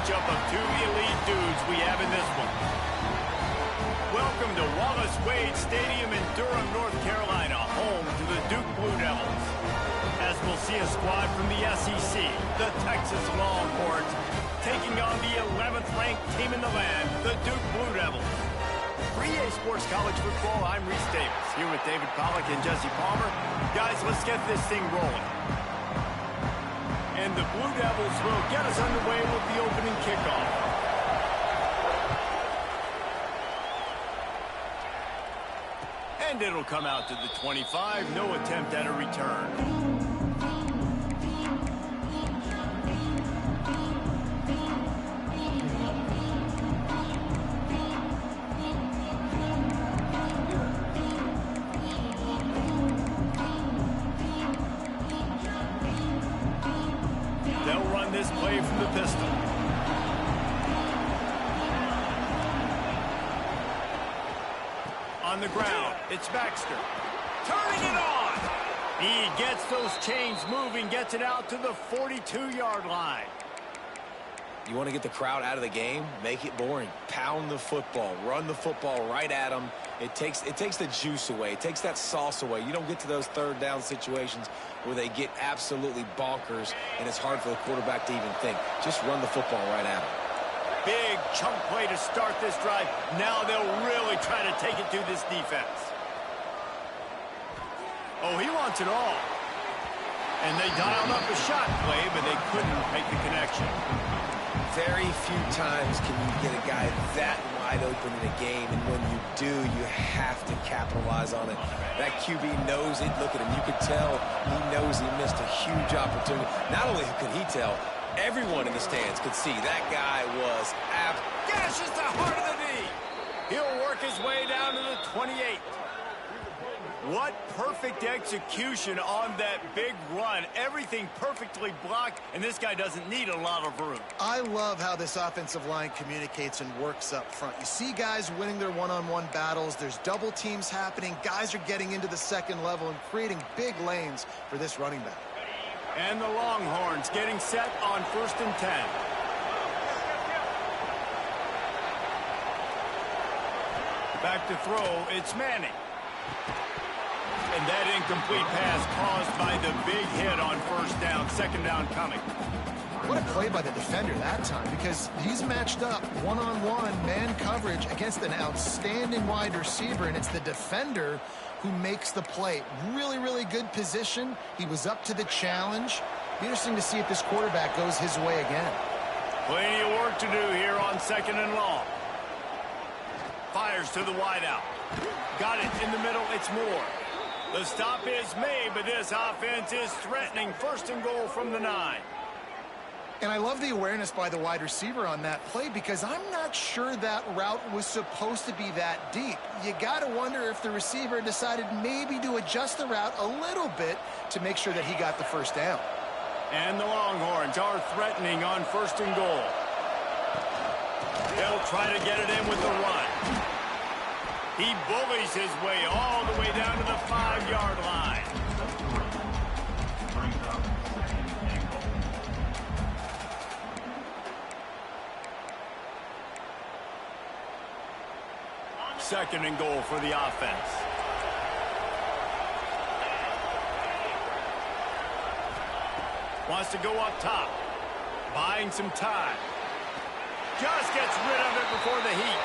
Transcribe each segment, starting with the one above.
matchup of two elite dudes we have in this one. Welcome to Wallace Wade Stadium in Durham, North Carolina, home to the Duke Blue Devils. As we'll see a squad from the SEC, the Texas Longhorns, taking on the 11th-ranked team in the land, the Duke Blue Devils. For EA Sports College Football, I'm Reese Davis, here with David Pollack and Jesse Palmer. Guys, let's get this thing rolling. And the Blue Devils will get us underway with the opening kickoff. And it'll come out to the 25, no attempt at a return. This play from the pistol. On the ground, it's Baxter. Turning it on! He gets those chains moving, gets it out to the 42-yard line. You want to get the crowd out of the game? Make it boring. Pound the football. Run the football right at them. It takes the juice away. It takes that sauce away. You don't get to those third down situations where they get absolutely bonkers, and it's hard for the quarterback to even think. Just run the football right at them. Big chunk play to start this drive. Now they'll really try to take it to this defense. Oh, he wants it all. And they dialed up a shot play, but they couldn't make the connection. Very few times can you get a guy that wide open in a game, and when you do, you have to capitalize on it. That QB knows it. Look at him. You could tell he knows he missed a huge opportunity. Not only could he tell, everyone in the stands could see that guy was gashes the heart of the knee. He'll work his way down to the 28. What perfect execution on that big run. Everything perfectly blocked, and this guy doesn't need a lot of room. I love how this offensive line communicates and works up front. You see guys winning their one-on-one battles. There's double teams happening. Guys are getting into the second level and creating big lanes for this running back. And the Longhorns getting set on 1st and 10. Back to throw, it's Manning. And that incomplete pass caused by the big hit on 1st down, 2nd down coming. What a play by the defender that time, because he's matched up one-on-one man coverage against an outstanding wide receiver, and it's the defender who makes the play. Really, really good position. He was up to the challenge. Be interesting to see if this quarterback goes his way again. Plenty of work to do here on 2nd and long. Fires to the wideout. Got it in the middle, it's Moore. The stop is made, but this offense is threatening 1st and goal from the 9. And I love the awareness by the wide receiver on that play, because I'm not sure that route was supposed to be that deep. You got to wonder if the receiver decided maybe to adjust the route a little bit to make sure that he got the 1st down. And the Longhorns are threatening on 1st and goal. They'll try to get it in with the run. He bullies his way all the way down to the 5-yard line. Second and goal for the offense. Wants to go up top. Buying some time. Just gets rid of it before the heat.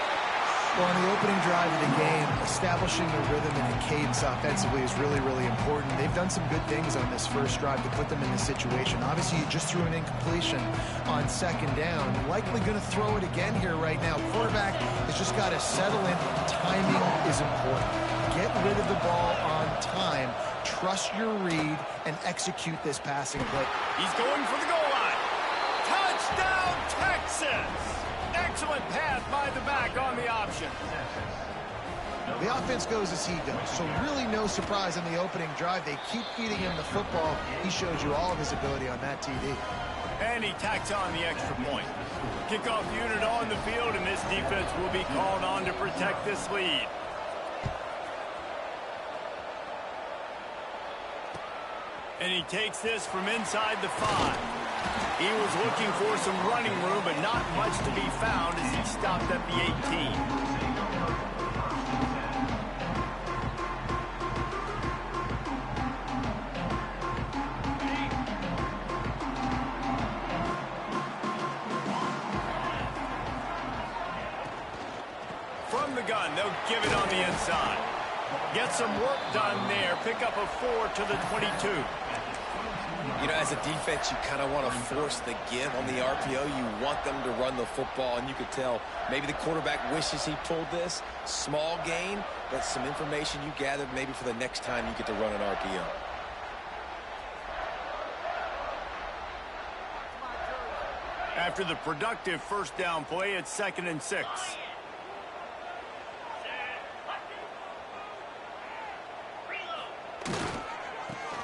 Well, on the opening drive of the game, establishing a rhythm and a cadence offensively is really, really important. They've done some good things on this first drive to put them in this situation. Obviously, you just threw an incompletion on 2nd down. Likely going to throw it again here right now. Quarterback has just got to settle in. Timing is important. Get rid of the ball on time. Trust your read and execute this passing play. He's going for the goal line. Touchdown, Texas! Excellent pass by the back on the option. The offense goes as he goes, so really no surprise in the opening drive. They keep feeding him the football. He shows you all of his ability on that TD. And he tacks on the extra point. Kickoff unit on the field, and this defense will be called on to protect this lead. And he takes this from inside the 5. He was looking for some running room, but not much to be found as he stopped at the 18. From the gun, they'll give it on the inside. Get some work done there. Pick up a 4 to the 22. You know, as a defense, you kind of want to force the give on the RPO. You want them to run the football, and you could tell maybe the quarterback wishes he pulled this. Small gain, but some information you gathered maybe for the next time you get to run an RPO. After the productive first down play, it's 2nd and 6.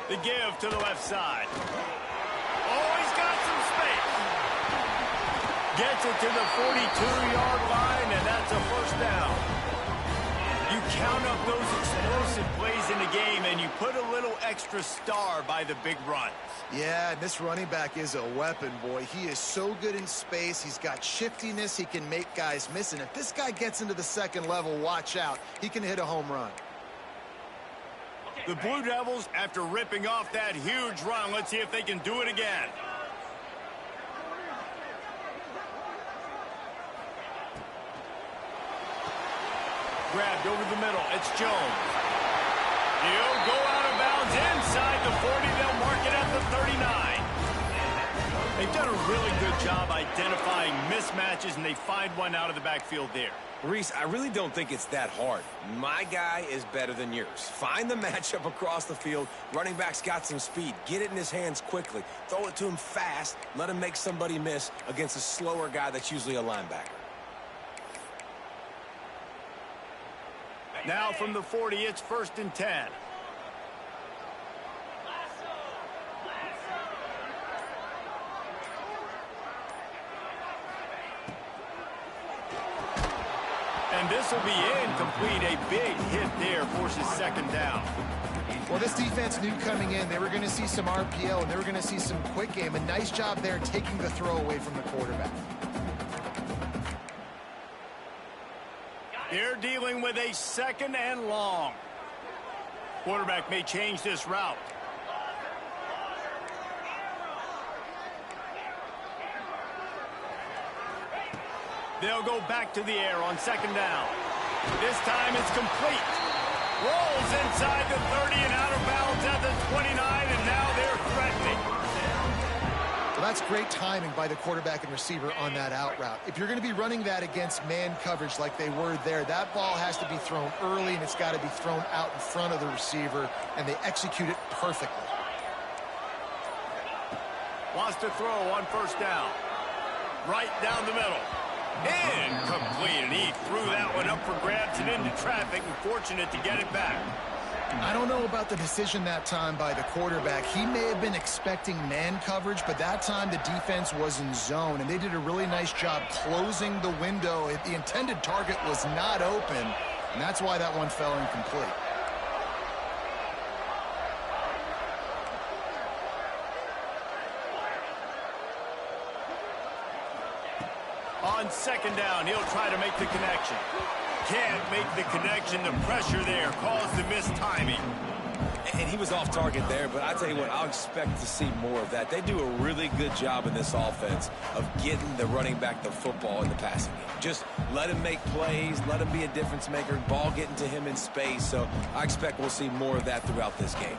The give to the left side. Oh, he's got some space. Gets it to the 42-yard line, and that's a first down. You count up those explosive plays in the game, and you put a little extra star by the big runs. Yeah, this running back is a weapon, boy. He is so good in space. He's got shiftiness. He can make guys miss. And if this guy gets into the second level, watch out. He can hit a home run. The Blue Devils, after ripping off that huge run, let's see if they can do it again. Grabbed over the middle. It's Jones. He'll go out of bounds inside the 40. They'll mark it at the 39. They've done a really good job identifying mismatches, and they find one out of the backfield there. Reese, I really don't think it's that hard. My guy is better than yours. Find the matchup across the field. Running back's got some speed. Get it in his hands quickly. Throw it to him fast. Let him make somebody miss against a slower guy that's usually a linebacker. Now from the 40, it's 1st and 10. And this will be incomplete. A big hit there forces 2nd down. Well, this defense knew coming in they were going to see some RPO and they were going to see some quick game. A nice job there taking the throw away from the quarterback. They're dealing with a 2nd and long. Quarterback may change this route. They'll go back to the air on 2nd down. This time it's complete. Rolls inside the 30 and out of bounds at the 29, and now they're threatening. Well, that's great timing by the quarterback and receiver on that out route. If you're going to be running that against man coverage like they were there, that ball has to be thrown early, and it's got to be thrown out in front of the receiver, and they execute it perfectly. Wants to throw on 1st down. Right down the middle. Incomplete, and he threw that one up for grabs and into traffic, and fortunate to get it back. I don't know about the decision that time by the quarterback. He may have been expecting man coverage, but that time the defense was in zone, and they did a really nice job closing the window. The intended target was not open, and that's why that one fell incomplete. On 2nd down, he'll try to make the connection. Can't make the connection. The pressure there caused the missed timing. And he was off target there, but I tell you what, I'll expect to see more of that. They do a really good job in this offense of getting the running back the football in the passing game. Just let him make plays, let him be a difference maker, ball getting to him in space. So I expect we'll see more of that throughout this game.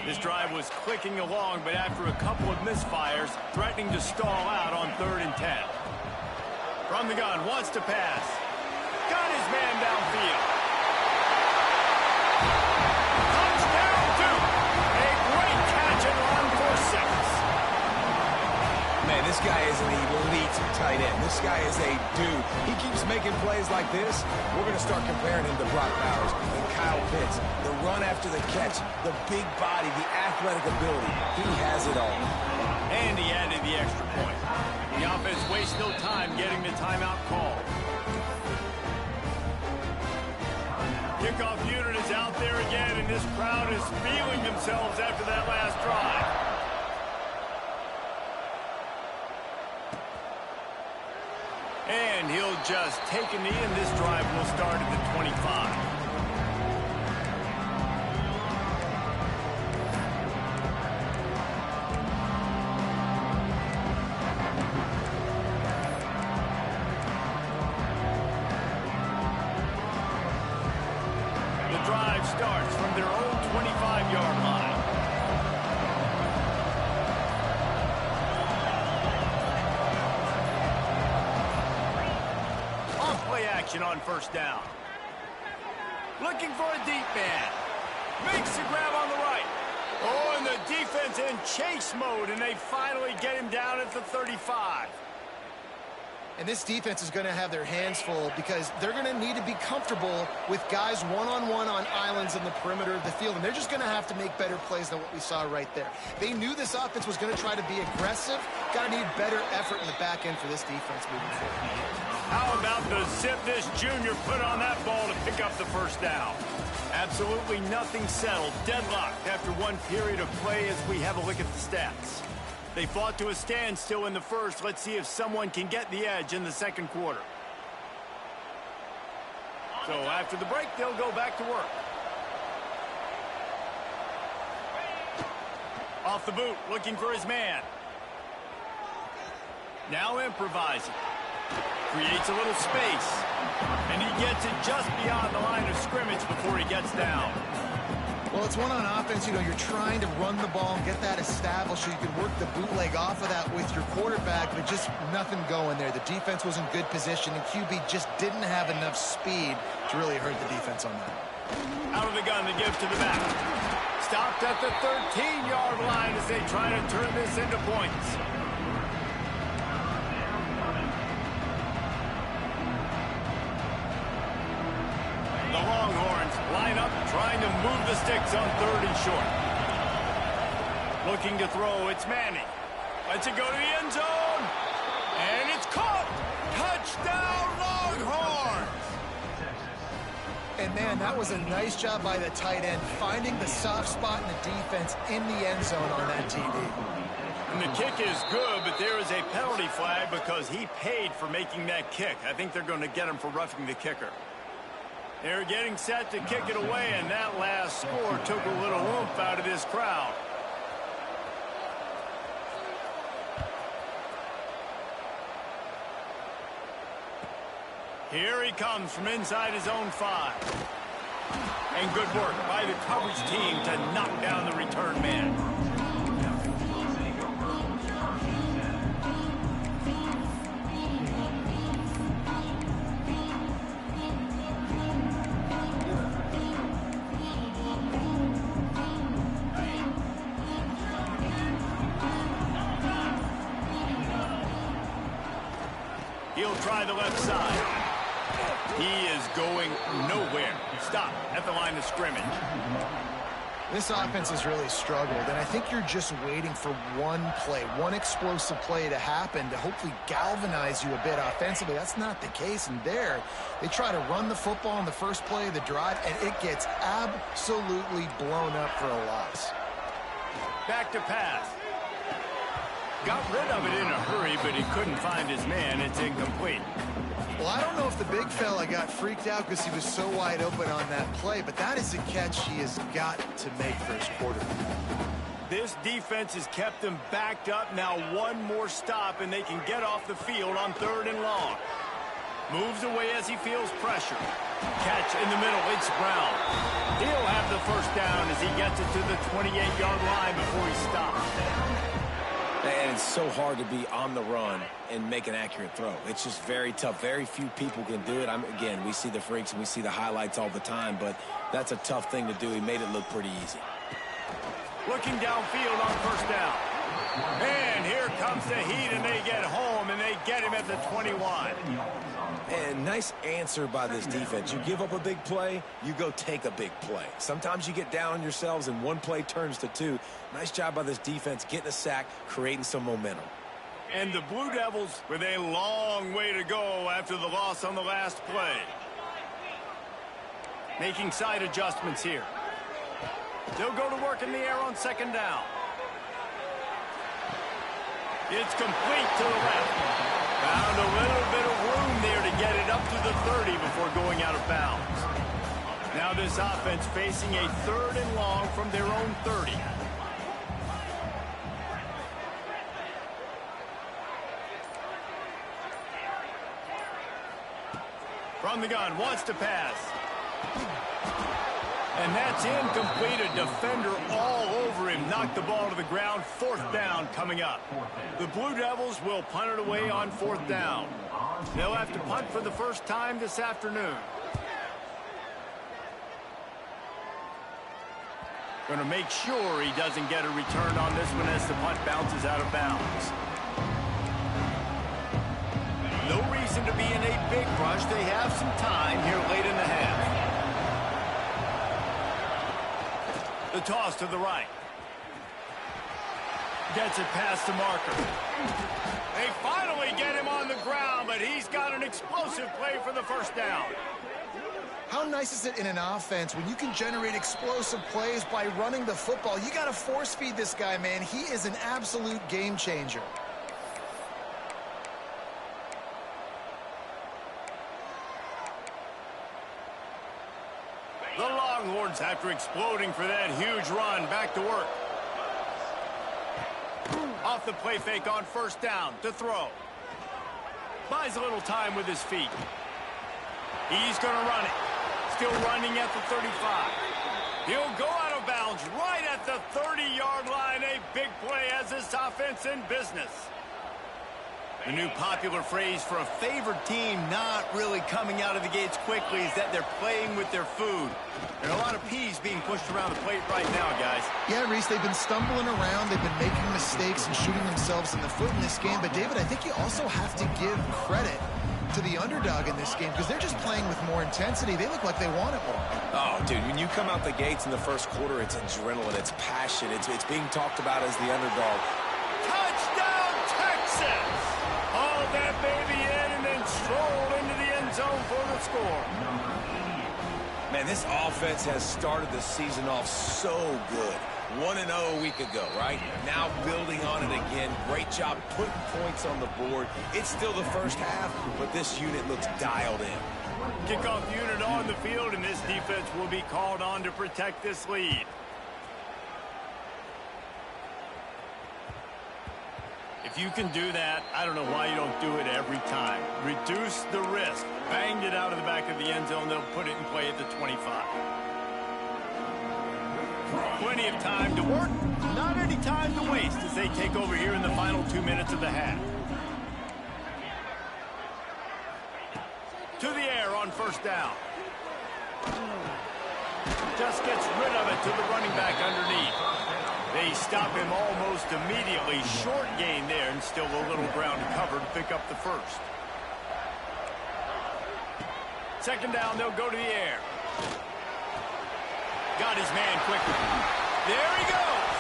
This drive was clicking along, but after a couple of misfires, threatening to stall out on 3rd and 10. From the gun, wants to pass. Got his man downfield. Touchdown, Duke. A great catch and run for 6. Man, this guy is an elite tight end. This guy is a dude. He keeps making plays like this. We're going to start comparing him to Brock Bowers and Kyle Pitts. The run after the catch, the big body, the athletic ability. He has it all. And he added the extra point. The offense wastes no time getting the timeout call. Kickoff unit is out there again, and this crowd is feeling themselves after that last drive. And he'll just take a knee, and this drive will start at the 25. Starts from their own 25-yard line. On play action on first down. Looking for a deep man. Makes the grab on the right. Oh, and the defense in chase mode, and they finally get him down at the 35. And this defense is going to have their hands full because they're going to need to be comfortable with guys one-on-one on islands in the perimeter of the field. And they're just going to have to make better plays than what we saw right there. They knew this offense was going to try to be aggressive. Got to need better effort in the back end for this defense moving forward. How about the zip this junior put on that ball to pick up the first down? Absolutely nothing settled. Deadlocked after one period of play as we have a look at the stats. They fought to a standstill in the first. Let's see if someone can get the edge in the second quarter. So after the break, they'll go back to work. Off the boot, looking for his man. Now improvising. Creates a little space. And he gets it just beyond the line of scrimmage before he gets down. Well, it's one on offense. You know, you're trying to run the ball and get that established so you can work the bootleg off of that with your quarterback, but just nothing going there. The defense was in good position, and QB just didn't have enough speed to really hurt the defense on that. Out of the gun to give to the back. Stopped at the 13-yard line as they try to turn this into points. The Longhorns line up, trying to move the sticks on 3rd and short. Looking to throw, it's Manning. Lets it go to the end zone. And it's caught. Touchdown, Longhorns! And, man, that was a nice job by the tight end, finding the soft spot in the defense in the end zone on that TD. And the kick is good, but there is a penalty flag because he paid for making that kick. I think they're going to get him for roughing the kicker. They're getting set to kick it away, and that last score took a little oomph out of this crowd. Here he comes from inside his own 5. And good work by the coverage team to knock down the return man. He'll try the left side. He is going nowhere. Stop at the line of scrimmage. This offense has really struggled, and I think you're just waiting for one play, one explosive play to happen to hopefully galvanize you a bit offensively. That's not the case, and there they try to run the football in the first play of the drive, and it gets absolutely blown up for a loss. Back to pass. Got rid of it in a hurry, but he couldn't find his man. It's incomplete. Well, I don't know if the big fella got freaked out because he was so wide open on that play, but that is a catch he has got to make for his quarterback. This defense has kept them backed up. Now one more stop, and they can get off the field on 3rd and long. Moves away as he feels pressure. Catch in the middle. It's Brown. He'll have the first down as he gets it to the 28-yard line before he stops. And it's so hard to be on the run and make an accurate throw. It's just very tough. Very few people can do it. Again, we see the freaks and we see the highlights all the time, but that's a tough thing to do. He made it look pretty easy. Looking downfield on first down. And here comes the heat, and they get home, and they get him at the 21. And nice answer by this defense. You give up a big play, you go take a big play. Sometimes you get down on yourselves and one play turns to 2. Nice job by this defense getting a sack, creating some momentum. And the Blue Devils with a long way to go after the loss on the last play. Making side adjustments here. They'll go to work in the air on second down. It's complete to the left. Found a little bit of room there to get it up to the 30 before going out of bounds. Now this offense facing a 3rd and long from their own 30. From the gun, wants to pass. And that's incomplete. A defender all over him. Knocked the ball to the ground. 4th down coming up. The Blue Devils will punt it away on 4th down. They'll have to punt for the first time this afternoon. Going to make sure he doesn't get a return on this one as the punt bounces out of bounds. No reason to be in a big rush. They have some time here late in the half. The toss to the right. Gets it past the marker. They finally get him on the ground, but he's got an explosive play for the first down. How nice is it in an offense when you can generate explosive plays by running the football? You got to force feed this guy, man. He is an absolute game changer. The Longhorns, after exploding for that huge run, back to work. Off the play fake on first down to throw. Buys a little time with his feet. He's going to run it. Still running at the 35. He'll go out of bounds right at the 30-yard line. A big play as this offense in business. The new popular phrase for a favored team not really coming out of the gates quickly is that they're playing with their food. There are a lot of peas being pushed around the plate right now, guys. Yeah, Reese, they've been stumbling around. They've been making mistakes and shooting themselves in the foot in this game. But, David, I think you also have to give credit to the underdog in this game because they're just playing with more intensity. They look like they want it more. Oh, dude, when you come out the gates in the first quarter, it's adrenaline, it's passion. It's being talked about as the underdog. Touchdown, Texas! Haul that baby in and then stroll into the end zone for the score. Man, this offense has started the season off so good. 1-0 a week ago, right? Now building on it again. Great job putting points on the board. It's still the first half, but this unit looks dialed in. Kickoff unit on the field, and this defense will be called on to protect this lead. If you can do that, I don't know why you don't do it every time. Reduce the risk. Banged it out of the back of the end zone. They'll put it in play at the 25. Plenty of time to work. Not any time to waste as they take over here in the final 2 minutes of the half. To the air on first down. Just gets rid of it to the running back underneath. They stop him almost immediately. Short gain there and still a little ground to cover to pick up the first. Second down, they'll go to the air. Got his man quickly. There he goes.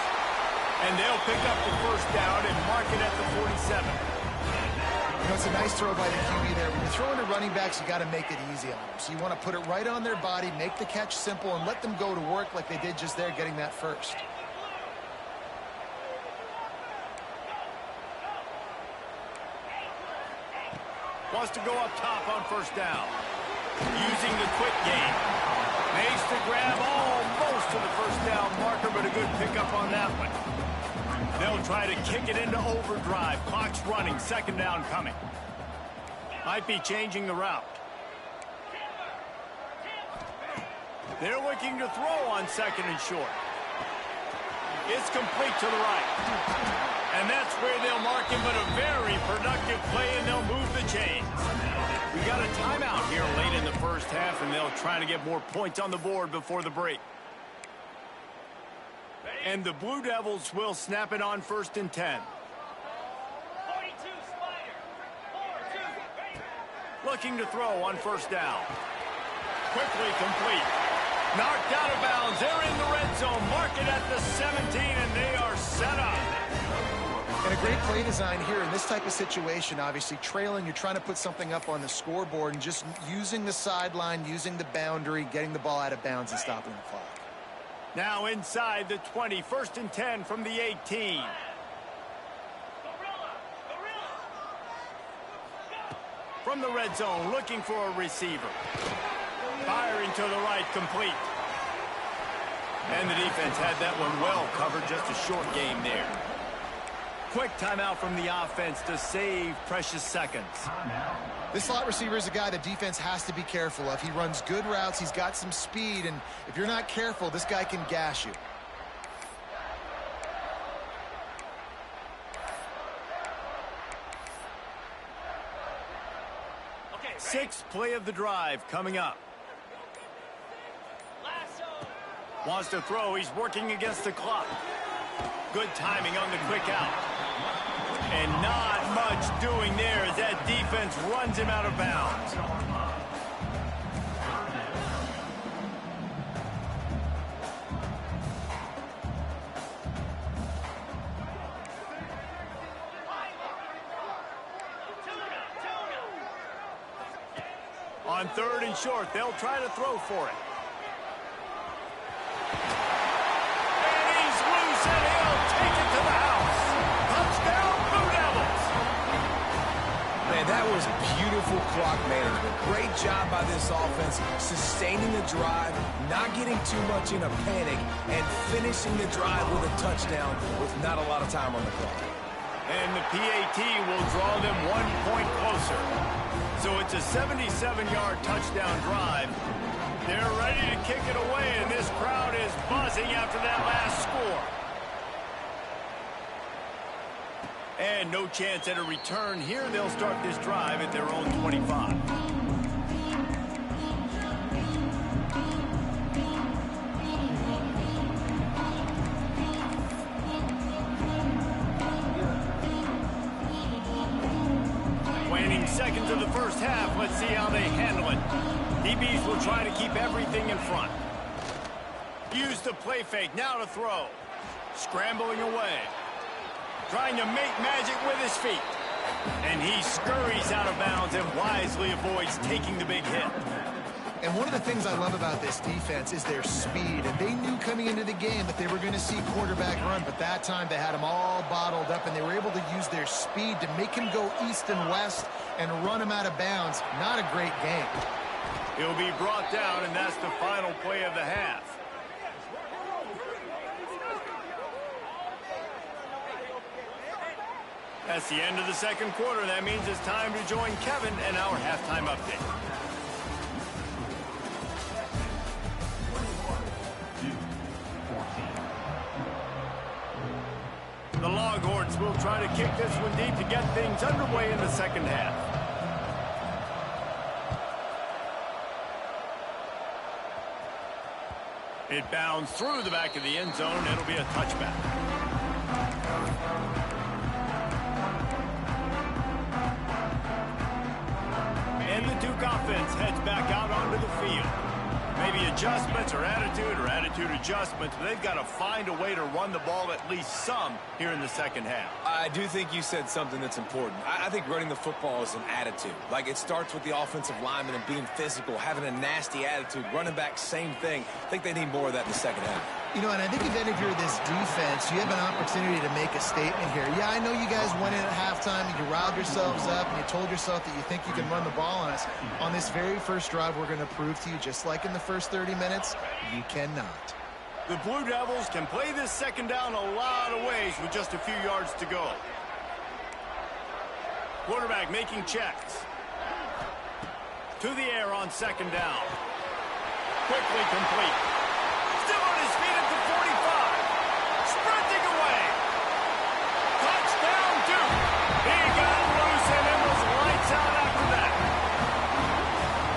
And they'll pick up the first down and mark it at the 47. You know, it's a nice throw by the QB there. When you're throwing to running backs, you got to make it easy on them. So you want to put it right on their body, make the catch simple, and let them go to work like they did just there, getting that first. Wants to go up top on first down. Using the quick game. Makes the grab almost to the first down marker, but a good pickup on that one. They'll try to kick it into overdrive. Clock's running. Second down coming. Might be changing the route. They're looking to throw on second and short. It's complete to the right. And that's where they'll mark him, but a very productive play, and they'll move the chains. We got a timeout here late in the first half, and they'll try to get more points on the board before the break. And the Blue Devils will snap it on first and 10. Looking to throw on first down. Quickly complete. Knocked out of bounds. They're in the red zone. Mark it at the 17, and they are set up. And a great play design here in this type of situation. Obviously, trailing, you're trying to put something up on the scoreboard and just using the sideline, using the boundary, getting the ball out of bounds and stopping the clock. Now inside the 20, 1st and 10 from the 18. From the red zone, looking for a receiver. Firing to the right, complete. And the defense had that one well covered, just a short game there. Quick timeout from the offense to save precious seconds. This slot receiver is a guy the defense has to be careful of. He runs good routes, he's got some speed, and if you're not careful, this guy can gash you. Sixth play of the drive coming up. Wants to throw. He's working against the clock. Good timing on the quick out. And not much doing there as that defense runs him out of bounds. On 3rd and short, they'll try to throw for it. And he's loose, and he'll take it to the house. Touchdown, Blue Devils. Man, that was beautiful clock management. Great job by this offense, sustaining the drive, not getting too much in a panic, and finishing the drive with a touchdown with not a lot of time on the clock. And the PAT will draw them 1 point closer. So it's a 77-yard touchdown drive. They're ready to kick it away, and this crowd is buzzing after that last score. And no chance at a return here. They'll start this drive at their own 25. Seconds of the first half. Let's see how they handle it. DBs will try to keep everything in front. Use the play fake. Now to throw. Scrambling away. Trying to make magic with his feet. And he scurries out of bounds and wisely avoids taking the big hit. And one of the things I love about this defense is their speed. And they knew coming into the game that they were going to see quarterback run, but that time they had him all bottled up, and they were able to use their speed to make him go east and west and run him out of bounds. Not a great game. He'll be brought down, and that's the final play of the half. That's the end of the second quarter. That means it's time to join Kevin and our halftime update. The Longhorns will try to kick this one deep to get things underway in the second half. It bounds through the back of the end zone. It'll be a touchback. And the Duke offense heads back out onto the field. Maybe adjustments or attitude adjustments, but they've got to find a way to run the ball at least some here in the second half. I do think you said something that's important. I think running the football is an attitude. Like, it starts with the offensive lineman and being physical, having a nasty attitude. Running back, same thing. I think they need more of that in the second half. You know, and I think if you're this defense, you have an opportunity to make a statement here. Yeah, I know you guys went in at halftime and you riled yourselves up and you told yourself that you think you can run the ball on us. On this very first drive, we're going to prove to you, just like in the first 30 minutes, you cannot. The Blue Devils can play this second down a lot of ways with just a few yards to go. Quarterback making checks. To the air on second down. Quickly complete. Still on his feet at the 45. Sprinting away. Touchdown, Duke. He got loose and it was lights out after that.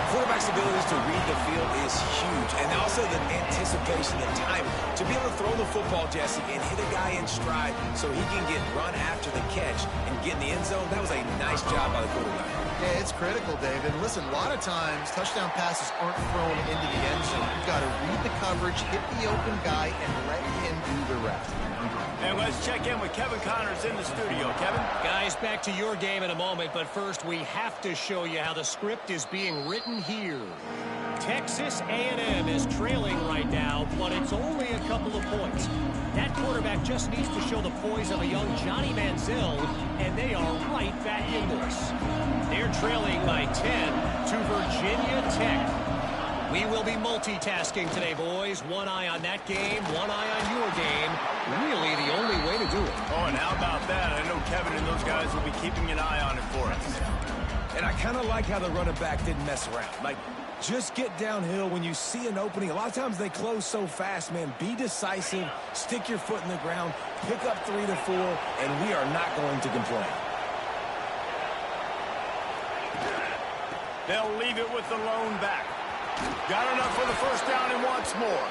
Quarterback's abilities to read the field is huge, and also the anticipation, the time to be able to throw the football, Jesse, and hit a guy in stride so he can get run after the catch and get in the end zone. That was a nice job by the quarterback. Yeah, it's critical, David. Listen, a lot of times touchdown passes aren't thrown into the end zone. You've got to read the coverage, hit the open guy, and let him do the rest. And let's check in with Kevin Connors in the studio. Kevin? Guys, back to your game in a moment, but first we have to show you how the script is being written here. Texas A&M is trailing right now, but it's only a couple of points. That quarterback just needs to show the poise of a young Johnny Manziel, and they are right back in this. They're trailing by 10 to Virginia Tech. We will be multitasking today, boys. One eye on that game, one eye on your game. Really the only way to do it. Oh, and how about that? I know Kevin and those guys will be keeping an eye on it for us. And I kind of like how the running back didn't mess around. Like, just get downhill when you see an opening. A lot of times they close so fast, man. Be decisive, stick your foot in the ground, pick up 3 to 4, and we are not going to complain. They'll leave it with the lone back. Got enough for the first down and wants more.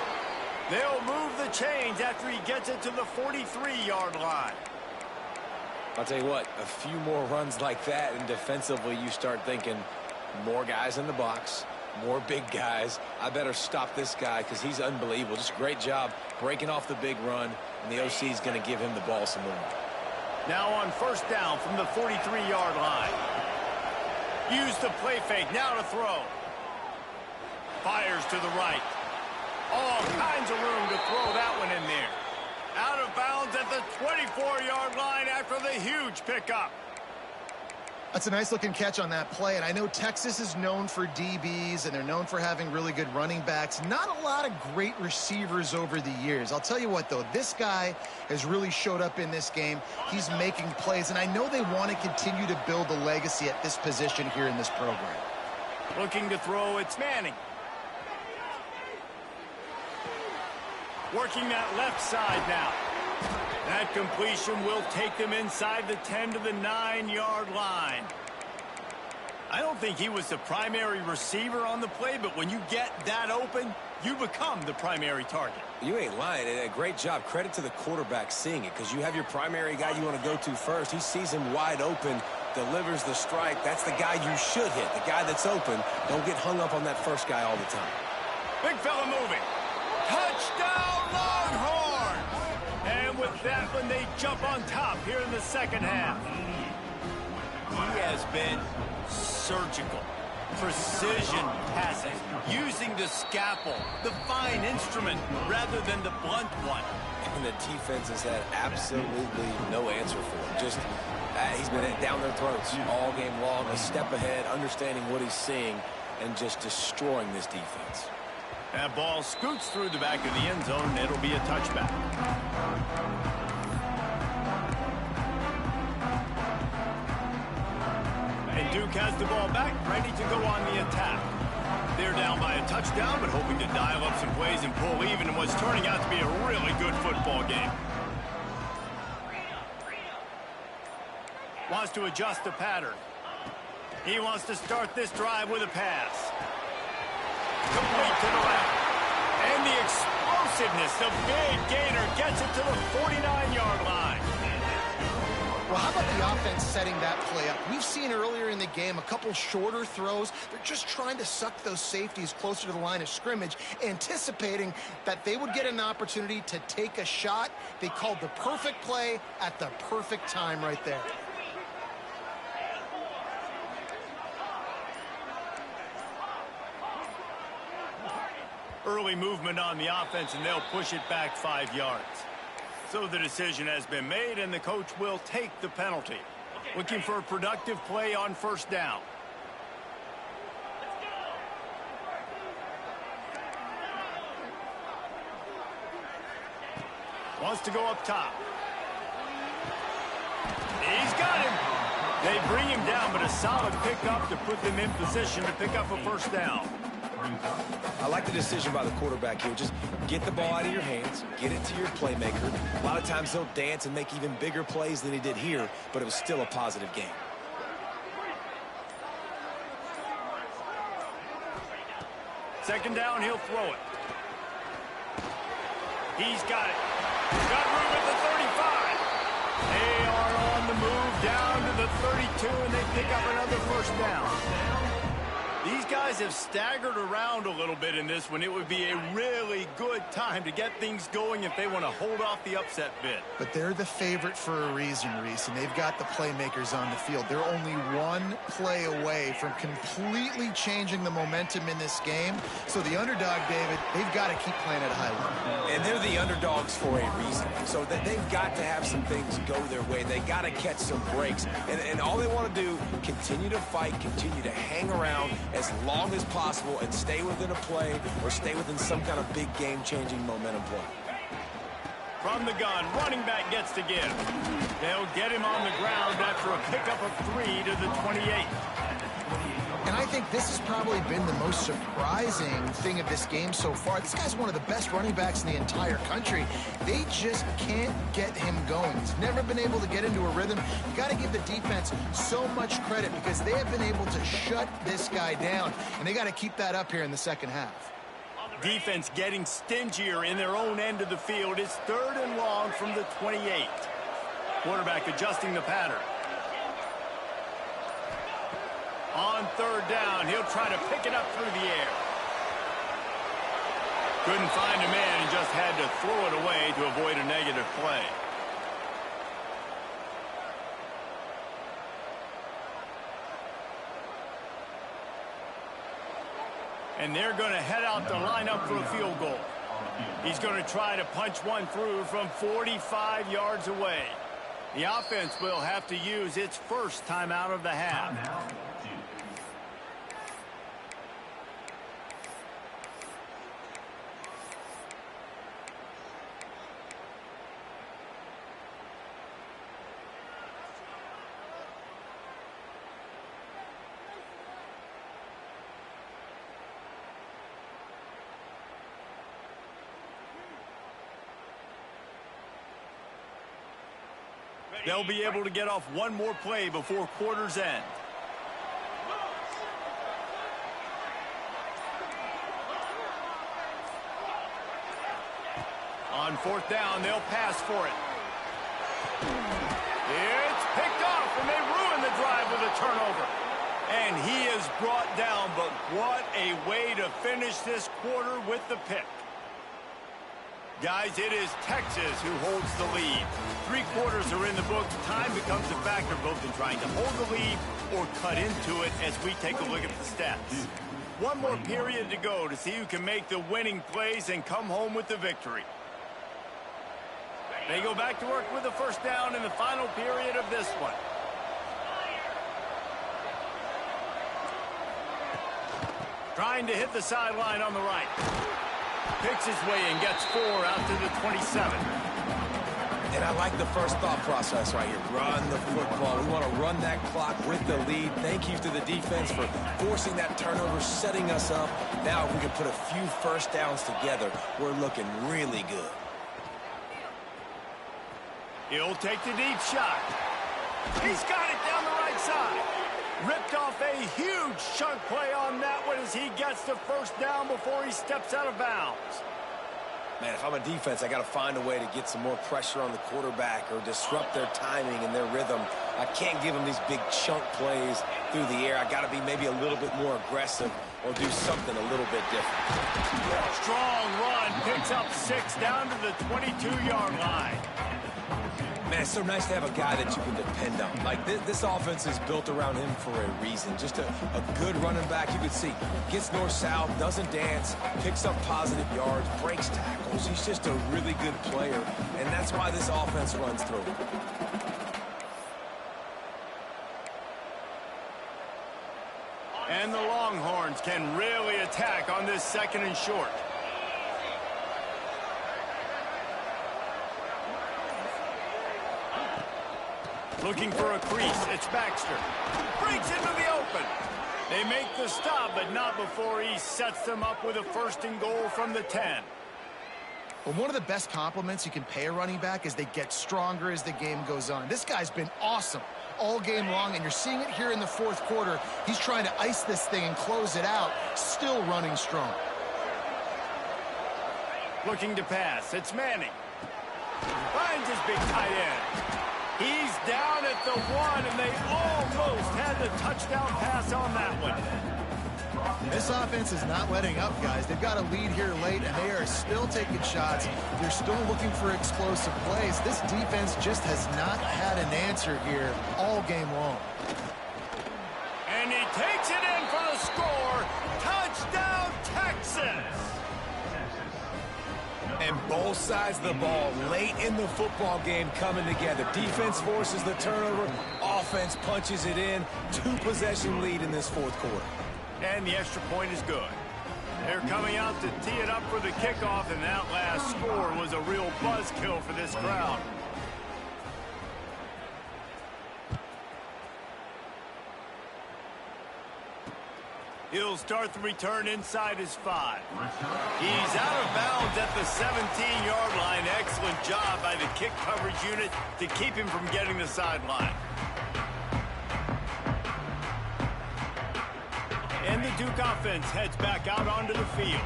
They'll move the chains after he gets it to the 43-yard line. I'll tell you what, a few more runs like that, and defensively you start thinking more guys in the box, more big guys. I better stop this guy because he's unbelievable. Just a great job breaking off the big run, and the OC is going to give him the ball some more. Now on first down from the 43-yard line. Use the play fake, now to throw. Fires to the right. All kinds of room to throw that one in there. Out of bounds at the 24-yard line after the huge pickup. That's a nice-looking catch on that play, and I know Texas is known for DBs, and they're known for having really good running backs. Not a lot of great receivers over the years. I'll tell you what, though, this guy has really showed up in this game. He's making plays, and I know they want to continue to build a legacy at this position here in this program. Looking to throw, it's Manning. Working that left side now. That completion will take them inside the 10 to the 9-yard line. I don't think he was the primary receiver on the play, but when you get that open, you become the primary target. You ain't lying. And a great job. Credit to the quarterback seeing it, because you have your primary guy you want to go to first. He sees him wide open, delivers the strike. That's the guy you should hit, the guy that's open. Don't get hung up on that first guy all the time. Big fella moving. Touchdown, Longhorns! And with that one, they jump on top here in the second half. He has been surgical. Precision passing, using the scalpel, the fine instrument, rather than the blunt one. And the defense has had absolutely no answer for him. Just, he's been down their throats all game long, a step ahead, understanding what he's seeing, and just destroying this defense. That ball scoots through the back of the end zone, and it'll be a touchback. And Duke has the ball back, ready to go on the attack. They're down by a touchdown, but hoping to dial up some plays and pull even in what's turning out to be a really good football game. Wants to adjust the pattern. He wants to start this drive with a pass. Complete to the left. And the explosiveness, the big gainer, gets it to the 49-yard line. Well, how about the offense setting that play up? We've seen earlier in the game a couple shorter throws. They're just trying to suck those safeties closer to the line of scrimmage, anticipating that they would get an opportunity to take a shot. They called the perfect play at the perfect time right there. Early movement on the offense, and they'll push it back 5 yards. So the decision has been made, and the coach will take the penalty. Looking for a productive play on first down. Wants to go up top. He's got him. They bring him down, but a solid pickup to put them in position to pick up a first down. I like the decision by the quarterback here. Just get the ball out of your hands, get it to your playmaker. A lot of times he'll dance and make even bigger plays than he did here, but it was still a positive game. Second down, he'll throw it. He's got it. Got room at the 35. They are on the move down to the 32, and they pick up another first down. These guys have staggered around a little bit in this one. It would be a really good time to get things going if they want to hold off the upset bid. But they're the favorite for a reason, Reese, and they've got the playmakers on the field. They're only one play away from completely changing the momentum in this game. So the underdog, David, they've got to keep playing at a high level. And they're the underdogs for a reason. So they've got to have some things go their way. They got to catch some breaks. And all they want to do, continue to fight, continue to hang around as long as possible and stay within a play or stay within some kind of big game-changing momentum play. From the gun, running back gets to give. They'll get him on the ground after a pickup of 3 to the 28. And I think this has probably been the most surprising thing of this game so far. This guy's one of the best running backs in the entire country. They just can't get him going. He's never been able to get into a rhythm. You got to give the defense so much credit because they have been able to shut this guy down. And they got to keep that up here in the second half. Defense getting stingier in their own end of the field. It's 3rd and long from the 28. Quarterback adjusting the pattern. On 3rd down, he'll try to pick it up through the air. Couldn't find a man and just had to throw it away to avoid a negative play. And they're going to head out to line up for a field goal. He's going to try to punch one through from 45 yards away. The offense will have to use its first timeout of the half. They'll be able to get off one more play before quarter's end. On 4th down, they'll pass for it. It's picked off, and they ruin the drive with a turnover. And he is brought down, but what a way to finish this quarter with the pick. Guys, it is Texas who holds the lead. 3 quarters are in the books. Time becomes a factor both in trying to hold the lead or cut into it as we take a look at the stats. One more period to go to see who can make the winning plays and come home with the victory. They go back to work with the 1st down in the final period of this one. Trying to hit the sideline on the right. Picks his way and gets 4 out to the 27. And I like the first thought process right here. Run the football. We want to run that clock with the lead. Thank you to the defense for forcing that turnover, setting us up. Now if we can put a few 1st downs together, we're looking really good. He'll take the deep shot. He's got it down the right side. Ripped off a huge chunk play on that one as he gets the 1st down before he steps out of bounds. Man, if I'm a defense, I got to find a way to get some more pressure on the quarterback or disrupt their timing and their rhythm. I can't give them these big chunk plays through the air. I got to be maybe a little bit more aggressive or do something a little bit different. Strong run, picks up 6 down to the 22-yard line. Man, it's so nice to have a guy that you can depend on. Like, this offense is built around him for a reason. Just a good running back. You can see, gets north-south, doesn't dance, picks up positive yards, breaks tackles. He's just a really good player, and that's why this offense runs through. And the Longhorns can really attack on this 2nd and short. Looking for a crease. It's Baxter. Breaks into the open. They make the stop, but not before he sets them up with a 1st and goal from the 10. Well, one of the best compliments you can pay a running back is they get stronger as the game goes on. This guy's been awesome all game long, and you're seeing it here in the 4th quarter. He's trying to ice this thing and close it out, still running strong. Looking to pass. It's Manning. Finds his big tight end. He's down at the 1, and they almost had the touchdown pass on that one. This offense is not letting up, guys. They've got a lead here late, and they are still taking shots. They're still looking for explosive plays. This defense just has not had an answer here all game long. And he takes it in for the score. Touchdown, Texas! And both sides of the ball late in the football game coming together. Defense forces the turnover. Offense punches it in. 2-possession lead in this fourth quarter. And the extra point is good. They're coming out to tee it up for the kickoff, and that last score was a real buzzkill for this crowd. He'll start the return inside his 5. He's out of bounds at the 17-yard line. Excellent job by the kick coverage unit to keep him from getting the sideline. And the Duke offense heads back out onto the field.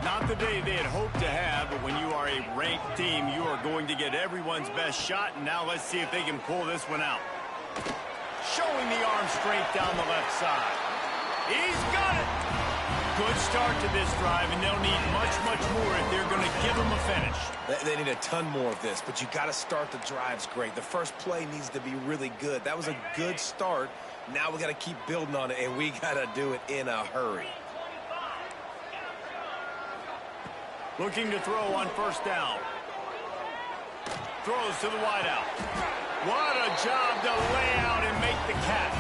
Not the day they had hoped to have, but when you are a ranked team, you are going to get everyone's best shot. And now let's see if they can pull this one out. Showing the arm strength down the left side. He's got it. Good start to this drive, and they'll need much, much more if they're going to give them a finish. They need a ton more of this, but you got to start the drives great. The first play needs to be really good. That was a good start. Now we got to keep building on it, and we got to do it in a hurry. Looking to throw on first down. Throws to the wideout. What a job to lay out and make the catch.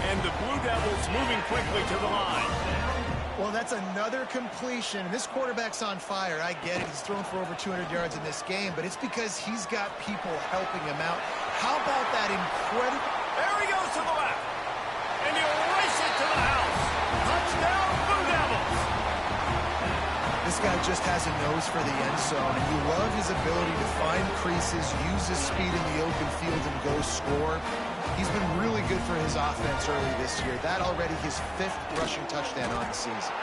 And the Blue Devils moving quickly to the line. Well, that's another completion. This quarterback's on fire. I get it. He's thrown for over 200 yards in this game, but it's because he's got people helping him out. How about that incredible... There he goes to the left. And he'll race it to the house. Touchdown, Blue Devils. This guy just has a nose for the end zone, and you love his ability to find creases, use his speed in the open field, and go score. He's been really good for his offense early this year. That already his 5th rushing touchdown on the season.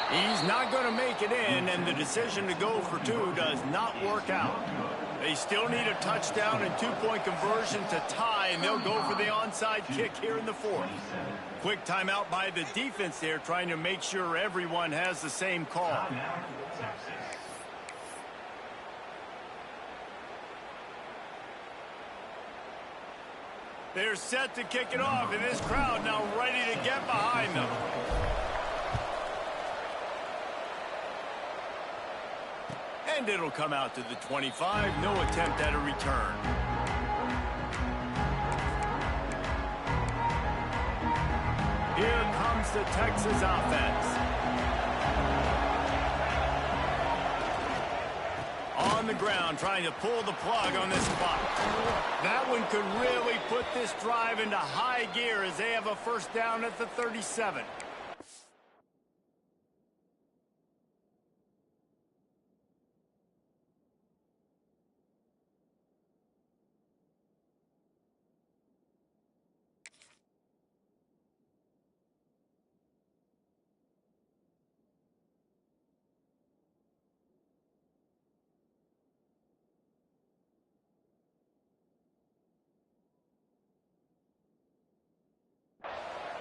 He's not going to make it in, and the decision to go for 2 does not work out. They still need a touchdown and 2-point conversion to tie, and they'll go for the onside kick here in the 4th. Quick timeout by the defense there, trying to make sure everyone has the same call. They're set to kick it off, and this crowd now ready to get behind them. And it'll come out to the 25. No attempt at a return. Here comes the Texas offense. On the ground, trying to pull the plug on this clock. That one could really put this drive into high gear as they have a first down at the 37.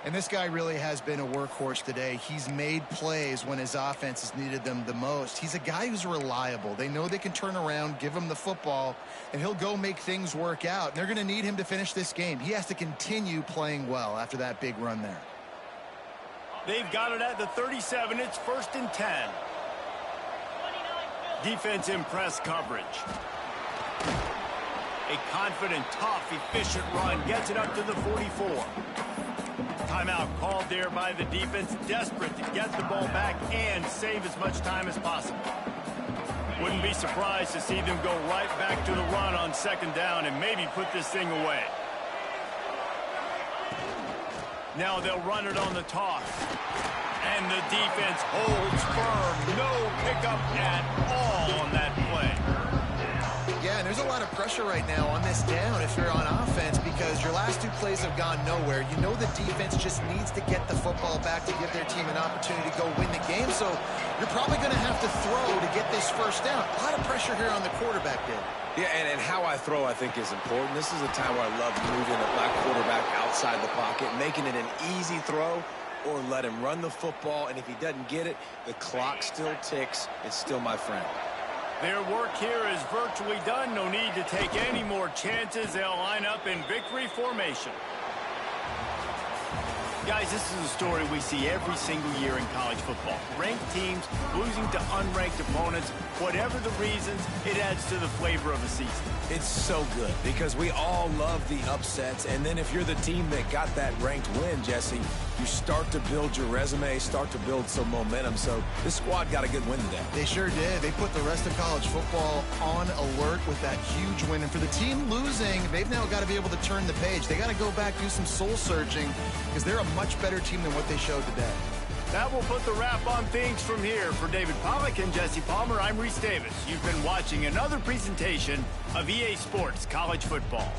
And this guy really has been a workhorse today. He's made plays when his offense has needed them the most. He's a guy who's reliable. They know they can turn around, give him the football, and he'll go make things work out. And they're going to need him to finish this game. He has to continue playing well after that big run there. They've got it at the 37. It's 1st and 10. Defense in press coverage. A confident, tough, efficient run gets it up to the 44. Timeout called there by the defense, desperate to get the ball back and save as much time as possible. Wouldn't be surprised to see them go right back to the run on 2nd down and maybe put this thing away. Now they'll run it on the toss. And the defense holds firm. No pickup at all on that play. Yeah, and there's a lot of pressure right now on this down if you're on offense because your last 2 plays have gone nowhere. You know the defense just needs to get the football back to give their team an opportunity to go win the game, so you're probably going to have to throw to get this first down. A lot of pressure here on the quarterback, Dave. Yeah, and how I throw, I think, is important. This is a time where I love moving my quarterback outside the pocket, making it an easy throw. or let him run the football, and if he doesn't get it, the clock still ticks. It's still my friend. Their work here is virtually done. No need to take any more chances. They'll line up in victory formation. Guys, this is a story we see every single year in college football. Ranked teams losing to unranked opponents. Whatever the reasons, it adds to the flavor of the season. It's so good because we all love the upsets, and then if you're the team that got that ranked win, Jesse, you start to build your resume, start to build some momentum. So this squad got a good win today. They sure did. They put the rest of college football on alert with that huge win. And for the team losing, they've now got to be able to turn the page. They got to go back, do some soul searching, because they're a much better team than what they showed today. That will put the wrap on things from here. For David Pollack and Jesse Palmer, I'm Reese Davis. You've been watching another presentation of EA Sports College Football.